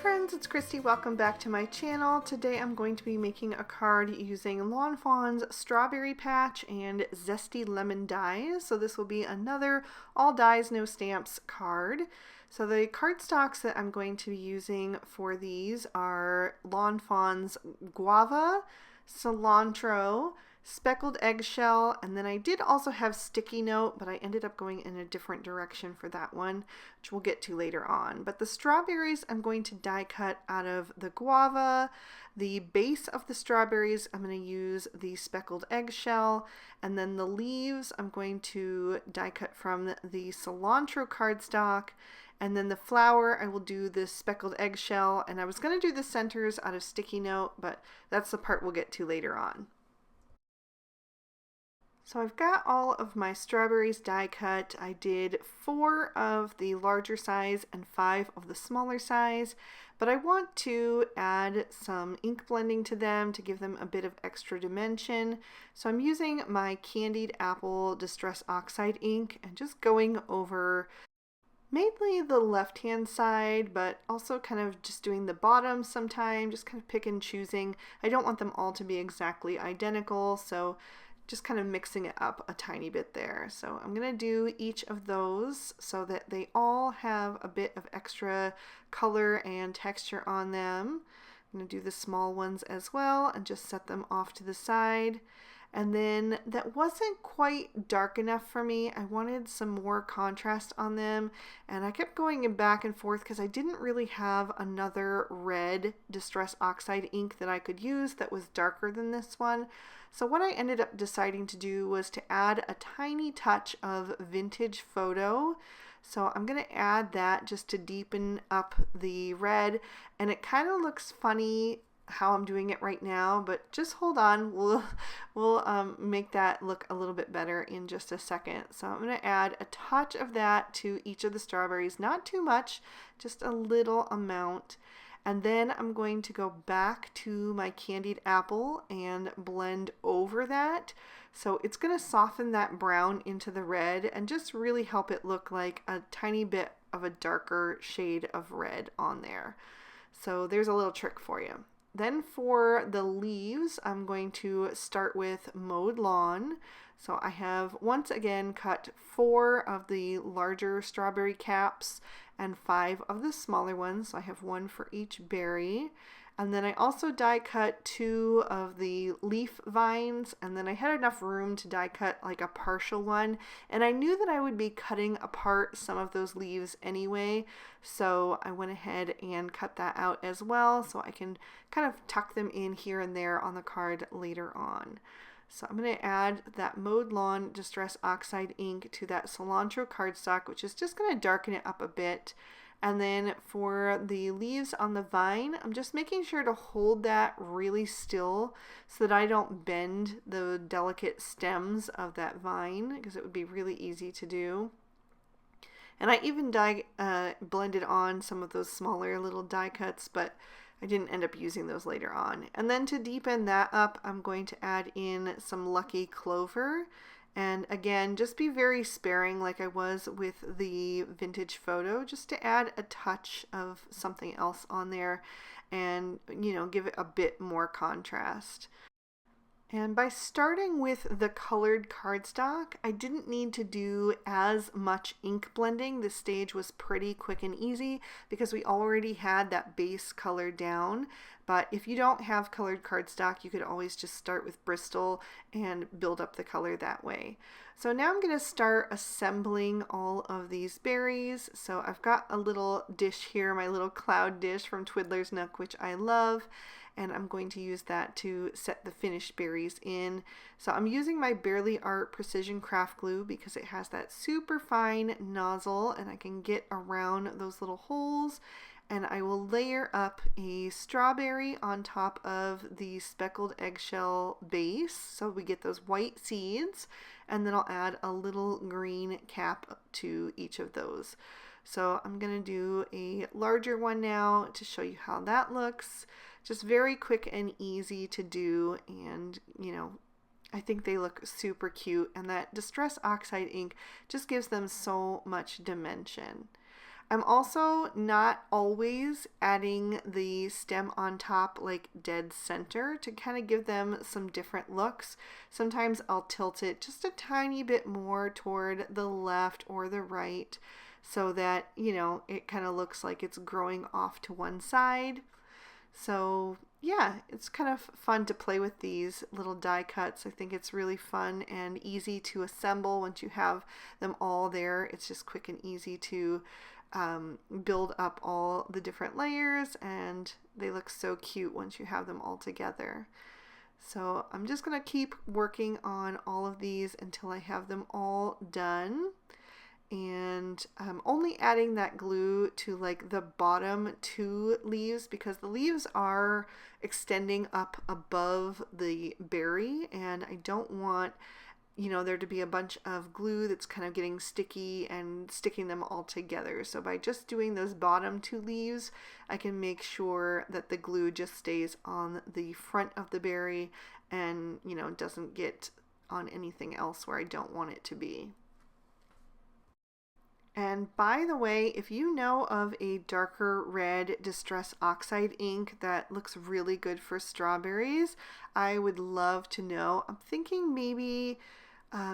friends, it's Christy. Welcome back to my channel. Today I'm going to be making a card using Lawn Fawn's Strawberry Patch and Zesty Lemon dies. So this will be another all dies, no stamps card. So the cardstocks that I'm going to be using for these are Lawn Fawn's Guava, Cilantro, Speckled Eggshell, and then I did also have Sticky Note, but I ended up going in a different direction for that one, which we'll get to later on. But the strawberries I'm going to die cut out of the Guava. The base of the strawberries I'm going to use the Speckled Eggshell, and then the leaves I'm going to die cut from the Cilantro cardstock. And then the flower, I will do the Speckled Eggshell, and I was going to do the centers out of Sticky Note, but that's the part we'll get to later on. So I've got all of my strawberries die cut. I did 4 of the larger size and 5 of the smaller size, but I want to add some ink blending to them to give them a bit of extra dimension. So I'm using my Candied Apple Distress Oxide ink and just going over mainly the left hand side, but also kind of just doing the bottom sometime, just kind of pick and choosing. I don't want them all to be exactly identical, so just kind of mixing it up a tiny bit there. So I'm going to do each of those so that they all have a bit of extra color and texture on them. I'm going to do the small ones as well and just set them off to the side. And then that wasn't quite dark enough for me. I wanted some more contrast on them, and I kept going back and forth because I didn't really have another red Distress Oxide ink that I could use that was darker than this one. So what I ended up deciding to do was to add a tiny touch of Vintage Photo. So I'm going to add that just to deepen up the red, and it kind of looks funny how I'm doing it right now, but just hold on, we'll make that look a little bit better in just a second. So I'm going to add a touch of that to each of the strawberries, not too much, just a little amount. And then I'm going to go back to my Candied Apple and blend over that. So it's going to soften that brown into the red and just really help it look like a tiny bit of a darker shade of red on there. So there's a little trick for you. Then for the leaves, I'm going to start with Mowed Lawn. So I have once again cut 4 of the larger strawberry caps and 5 of the smaller ones. So I have 1 for each berry. And then I also die cut 2 of the leaf vines, and then I had enough room to die cut like a partial one, and I knew that I would be cutting apart some of those leaves anyway, so I went ahead and cut that out as well so I can kind of tuck them in here and there on the card later on. So I'm going to add that Mowed Lawn Distress Oxide ink to that Cilantro cardstock, which is just going to darken it up a bit. And then for the leaves on the vine, I'm just making sure to hold that really still so that I don't bend the delicate stems of that vine, because it would be really easy to do. And I even blended on some of those smaller little die cuts, but I didn't end up using those later on. And then to deepen that up, I'm going to add in some Lucky Clover. And again, just be very sparing like I was with the Vintage Photo, just to add a touch of something else on there and, you know, give it a bit more contrast. And by starting with the colored cardstock, I didn't need to do as much ink blending. This stage was pretty quick and easy because we already had that base color down. But if you don't have colored cardstock, you could always just start with Bristol and build up the color that way. So now I'm going to start assembling all of these berries. So I've got a little dish here, my little cloud dish from Twiddler's Nook, which I love. And I'm going to use that to set the finished berries in. So I'm using my Barely Art Precision Craft Glue because it has that super fine nozzle and I can get around those little holes. And I will layer up a strawberry on top of the Speckled Eggshell base so we get those white seeds, and then I'll add a little green cap to each of those. So I'm going to do a larger one now to show you how that looks. Just very quick and easy to do, and you know, I think they look super cute, and that Distress Oxide ink just gives them so much dimension. I'm also not always adding the stem on top like dead center to kind of give them some different looks. Sometimes I'll tilt it just a tiny bit more toward the left or the right so that, you know, it kind of looks like it's growing off to one side. So yeah, it's kind of fun to play with these little die cuts. I think it's really fun and easy to assemble once you have them all there. It's just quick and easy to build up all the different layers, and they look so cute once you have them all together. So I'm just going to keep working on all of these until I have them all done. And I'm only adding that glue to like the bottom two leaves because the leaves are extending up above the berry, and I don't want, you know, there to be a bunch of glue that's kind of getting sticky and sticking them all together. So by just doing those bottom two leaves, I can make sure that the glue just stays on the front of the berry and, you know, doesn't get on anything else where I don't want it to be. And by the way, if you know of a darker red Distress Oxide ink that looks really good for strawberries, I would love to know. I'm thinking maybe,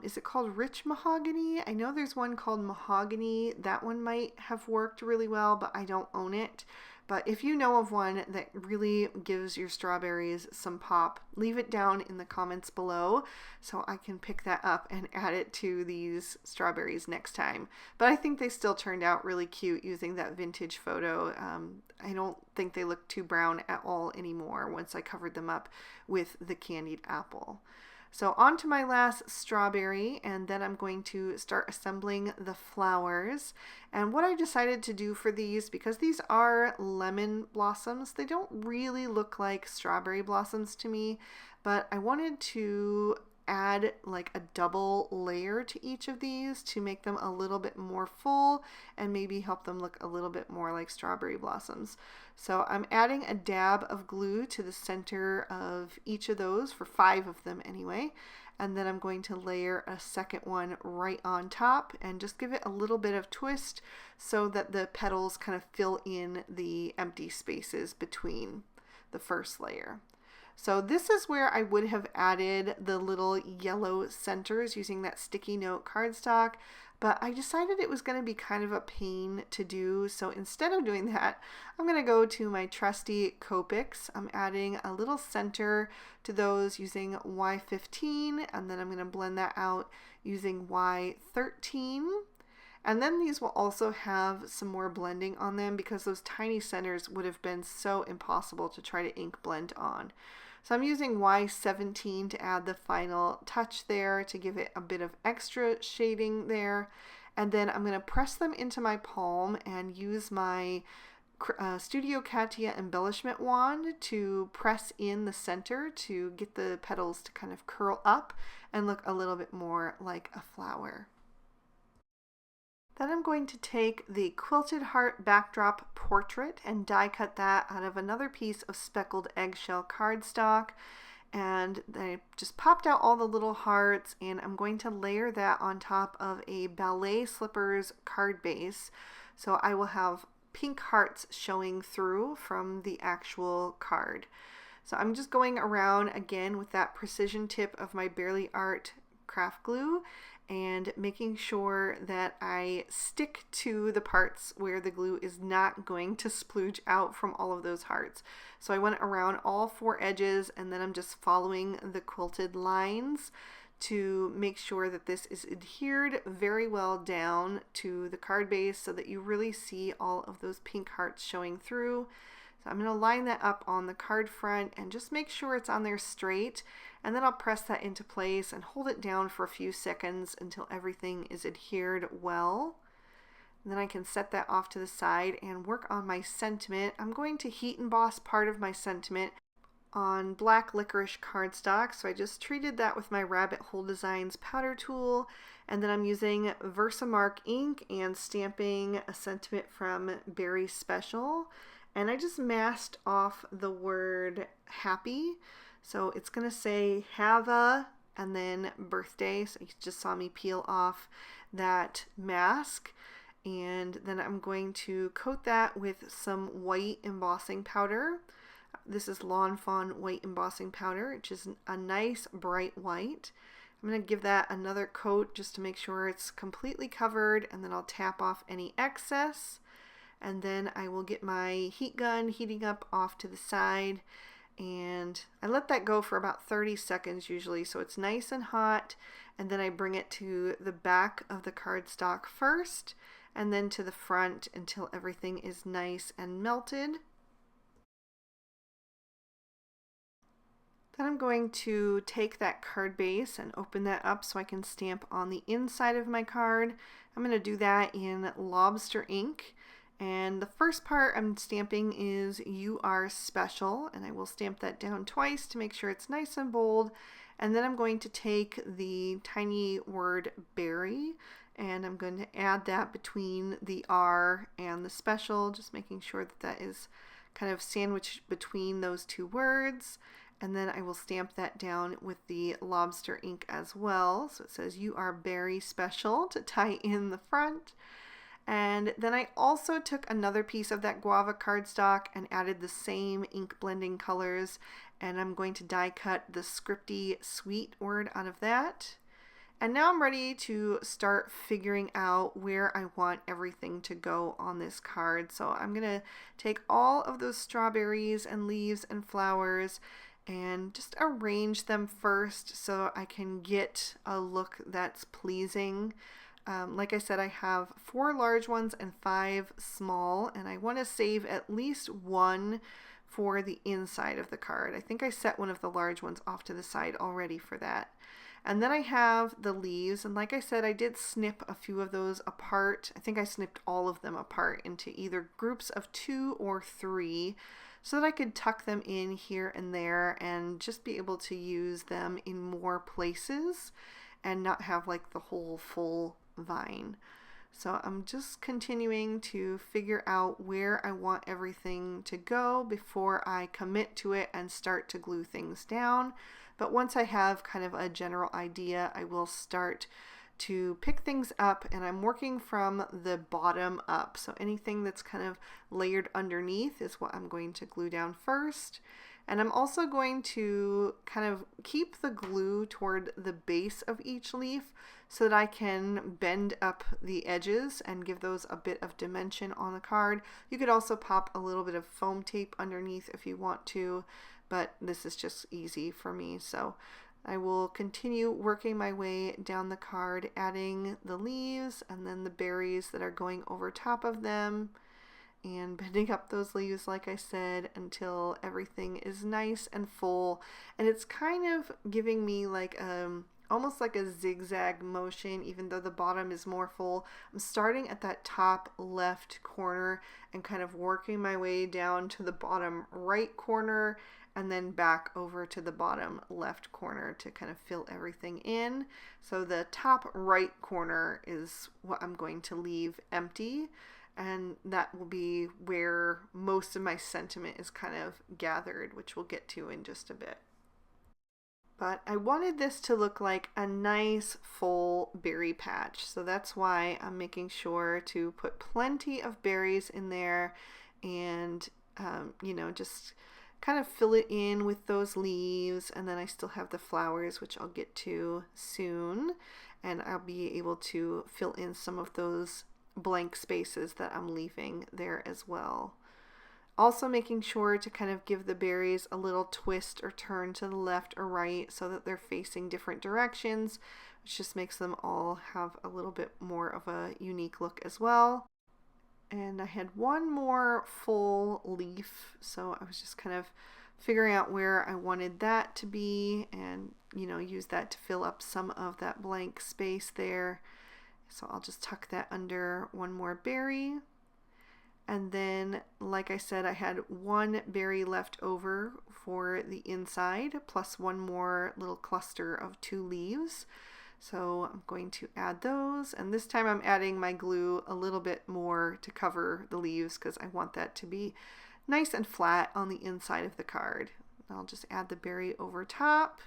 is it called Rich Mahogany? I know there's one called Mahogany. That one might have worked really well, but I don't own it. But if you know of one that really gives your strawberries some pop, leave it down in the comments below so I can pick that up and add it to these strawberries next time. But I think they still turned out really cute using that vintage photo. I don't think they look too brown at all anymore once I covered them up with the candied apple. So on to my last strawberry, and then I'm going to start assembling the flowers. And what I decided to do for these, because these are lemon blossoms, they don't really look like strawberry blossoms to me, but I wanted to add like a double layer to each of these to make them a little bit more full and maybe help them look a little bit more like strawberry blossoms. So I'm adding a dab of glue to the center of each of those, for 5 of them anyway, and then I'm going to layer a second one right on top and just give it a little bit of twist so that the petals kind of fill in the empty spaces between the first layer. So this is where I would have added the little yellow centers using that sticky note cardstock, but I decided it was going to be kind of a pain to do. So instead of doing that, I'm going to go to my trusty Copics. I'm adding a little center to those using Y15, and then I'm going to blend that out using Y13. And then these will also have some more blending on them because those tiny centers would have been so impossible to try to ink blend on. So I'm using Y17 to add the final touch there to give it a bit of extra shading there. And then I'm going to press them into my palm and use my Studio Katia embellishment wand to press in the center to get the petals to kind of curl up and look a little bit more like a flower. Then I'm going to take the Quilted Heart Backdrop Portrait and die cut that out of another piece of speckled eggshell cardstock. And I just popped out all the little hearts, and I'm going to layer that on top of a Ballet Slippers card base. So I will have pink hearts showing through from the actual card. So I'm just going around again with that precision tip of my Barely Art craft glue and making sure that I stick to the parts where the glue is not going to splooge out from all of those hearts. So I went around all 4 edges, and then I'm just following the quilted lines to make sure that this is adhered very well down to the card base so that you really see all of those pink hearts showing through. So I'm going to line that up on the card front and just make sure it's on there straight, and then I'll press that into place and hold it down for a few seconds until everything is adhered well. And then I can set that off to the side and work on my sentiment. I'm going to heat emboss part of my sentiment on black licorice cardstock, so I just treated that with my Rabbit Hole Designs powder tool, and then I'm using Versamark ink and stamping a sentiment from Berry Special. And I just masked off the word happy. So it's going to say have a and then birthday. So you just saw me peel off that mask. And then I'm going to coat that with some white embossing powder. This is Lawn Fawn white embossing powder, which is a nice bright white. I'm going to give that another coat just to make sure it's completely covered, and then I'll tap off any excess. And then I will get my heat gun heating up off to the side, and I let that go for about 30 seconds usually, so it's nice and hot. And then I bring it to the back of the cardstock first, and then to the front until everything is nice and melted. Then I'm going to take that card base and open that up so I can stamp on the inside of my card. I'm going to do that in lobster ink. And the first part I'm stamping is "You Are Special," and I will stamp that down twice to make sure it's nice and bold. And then I'm going to take the tiny word "berry," and I'm going to add that between the R and the special, just making sure that that is kind of sandwiched between those two words. And then I will stamp that down with the lobster ink as well. So it says "You Are Berry Special" to tie in the front. And then I also took another piece of that guava cardstock and added the same ink blending colors, and I'm going to die cut the scripty sweet word out of that. And now I'm ready to start figuring out where I want everything to go on this card. So I'm going to take all of those strawberries and leaves and flowers and just arrange them first so I can get a look that's pleasing. Like I said, I have 4 large ones and 5 small, and I want to save at least one for the inside of the card. I think I set one of the large ones off to the side already for that. And then I have the leaves, and like I said, I did snip a few of those apart. I think I snipped all of them apart into either groups of 2 or 3 so that I could tuck them in here and there and just be able to use them in more places and not have like the whole full vine. So I'm just continuing to figure out where I want everything to go before I commit to it and start to glue things down. But once I have kind of a general idea, I will start to pick things up, and I'm working from the bottom up. So anything that's kind of layered underneath is what I'm going to glue down first. And I'm also going to kind of keep the glue toward the base of each leaf so that I can bend up the edges and give those a bit of dimension on the card. You could also pop a little bit of foam tape underneath if you want to, but this is just easy for me. So I will continue working my way down the card, adding the leaves and then the berries that are going over top of them, and bending up those leaves, like I said, until everything is nice and full. And it's kind of giving me like almost like a zigzag motion, even though the bottom is more full. I'm starting at that top left corner and kind of working my way down to the bottom right corner and then back over to the bottom left corner to kind of fill everything in. So the top right corner is what I'm going to leave empty, and that will be where most of my sentiment is kind of gathered, which we'll get to in just a bit. But I wanted this to look like a nice full berry patch, so that's why I'm making sure to put plenty of berries in there and you know, just kind of fill it in with those leaves. And then I still have the flowers, which I'll get to soon, and I'll be able to fill in some of those blank spaces that I'm leaving there as well. Also making sure to kind of give the berries a little twist or turn to the left or right so that they're facing different directions, which just makes them all have a little bit more of a unique look as well. And I had one more full leaf, so I was just kind of figuring out where I wanted that to be and, you know, use that to fill up some of that blank space there. So I'll just tuck that under one more berry. And then, like I said, I had one berry left over for the inside, plus one more little cluster of 2 leaves. So I'm going to add those, and this time I'm adding my glue a little bit more to cover the leaves because I want that to be nice and flat on the inside of the card. I'll just add the berry over top,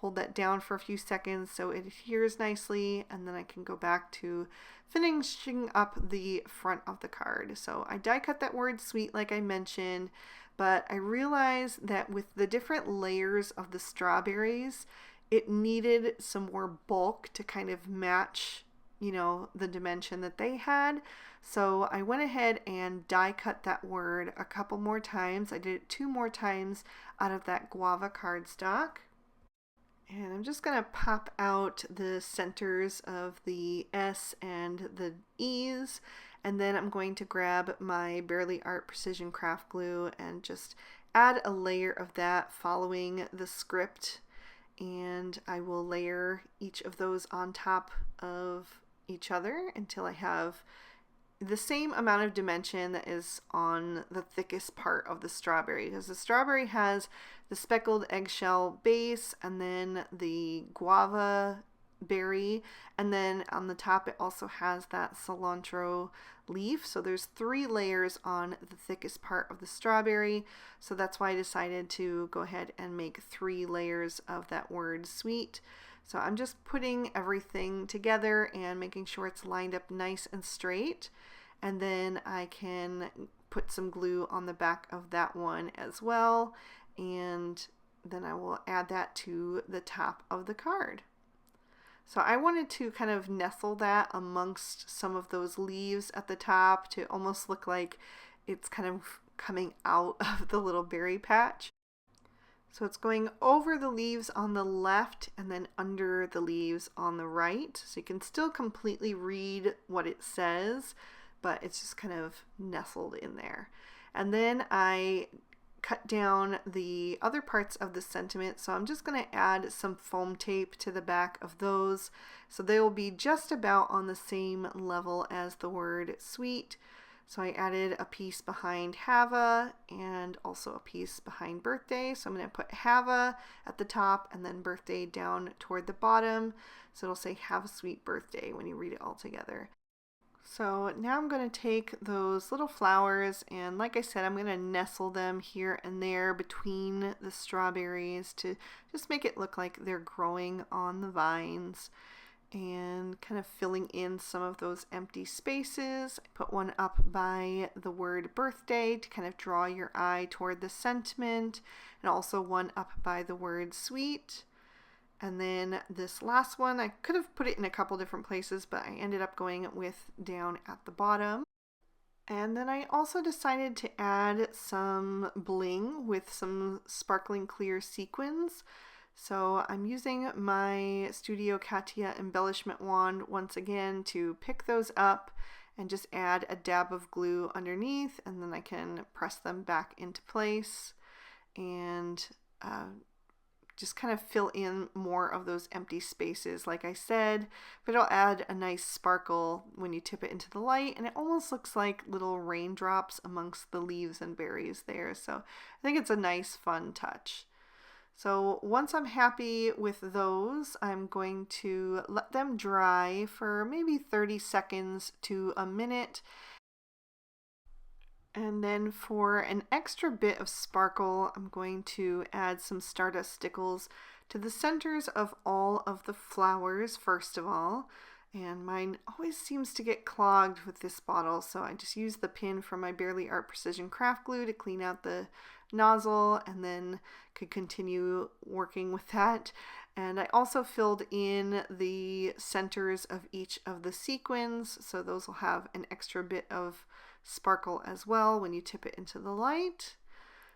hold that down for a few seconds so it adheres nicely, and then I can go back to finishing up the front of the card. So I die cut that word sweet like I mentioned, but I realized that with the different layers of the strawberries, it needed some more bulk to kind of match, you know, the dimension that they had. So I went ahead and die cut that word a couple more times. I did it 2 more times out of that guava cardstock. And I'm just going to pop out the centers of the S and the E's, and then I'm going to grab my Barely Art Precision Craft Glue and just add a layer of that following the script, and I will layer each of those on top of each other until I have the same amount of dimension that is on the thickest part of the strawberry, because the strawberry has the speckled eggshell base and then the guava berry, and then on the top it also has that cilantro leaf. So there's 3 layers on the thickest part of the strawberry, so that's why I decided to go ahead and make 3 layers of that word sweet. So I'm just putting everything together and making sure it's lined up nice and straight, and then I can put some glue on the back of that one as well, and then I will add that to the top of the card. So I wanted to kind of nestle that amongst some of those leaves at the top to almost look like it's kind of coming out of the little berry patch. So it's going over the leaves on the left and then under the leaves on the right. So you can still completely read what it says, but it's just kind of nestled in there. And then I cut down the other parts of the sentiment, so I'm just going to add some foam tape to the back of those, so they will be just about on the same level as the word sweet. So I added a piece behind Hava and also a piece behind birthday, so I'm going to put Hava at the top and then birthday down toward the bottom, so it'll say have a sweet birthday when you read it all together. So now I'm going to take those little flowers, and like I said, I'm going to nestle them here and there between the strawberries to just make it look like they're growing on the vines, and kind of filling in some of those empty spaces. I put one up by the word birthday to kind of draw your eye toward the sentiment, and also one up by the word sweet. And then this last one, I could have put it in a couple different places, but I ended up going with down at the bottom. And then I also decided to add some bling with some sparkling clear sequins. So I'm using my Studio Katia embellishment wand once again to pick those up and just add a dab of glue underneath, and then I can press them back into place and just kind of fill in more of those empty spaces like I said, but it'll add a nice sparkle when you tip it into the light, and it almost looks like little raindrops amongst the leaves and berries there. So I think it's a nice fun touch. So once I'm happy with those, I'm going to let them dry for maybe 30 seconds to a minute. And then for an extra bit of sparkle, I'm going to add some Stardust Stickles to the centers of all of the flowers first of all. And mine always seems to get clogged with this bottle, so I just use the pin from my Barely Art Precision Craft Glue to clean out the nozzle, and then could continue working with that. And I also filled in the centers of each of the sequins, so those will have an extra bit of sparkle as well when you tip it into the light.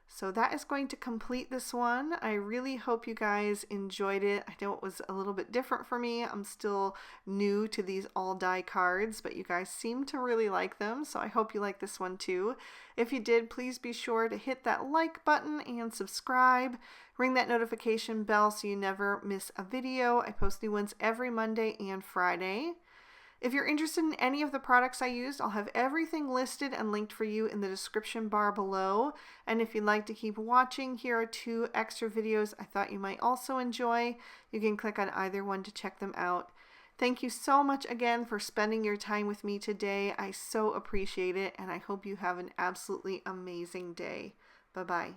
So that is going to complete this one. I really hope you guys enjoyed it. I know it was a little bit different for me. I'm still new to these all die cards, but you guys seem to really like them, so I hope you like this one too. If you did, please be sure to hit that like button and subscribe. Ring that notification bell so you never miss a video. I post new ones every Monday and Friday. If you're interested in any of the products I used, I'll have everything listed and linked for you in the description bar below. And if you'd like to keep watching, here are 2 extra videos I thought you might also enjoy. You can click on either one to check them out. Thank you so much again for spending your time with me today. I so appreciate it, and I hope you have an absolutely amazing day. Bye-bye.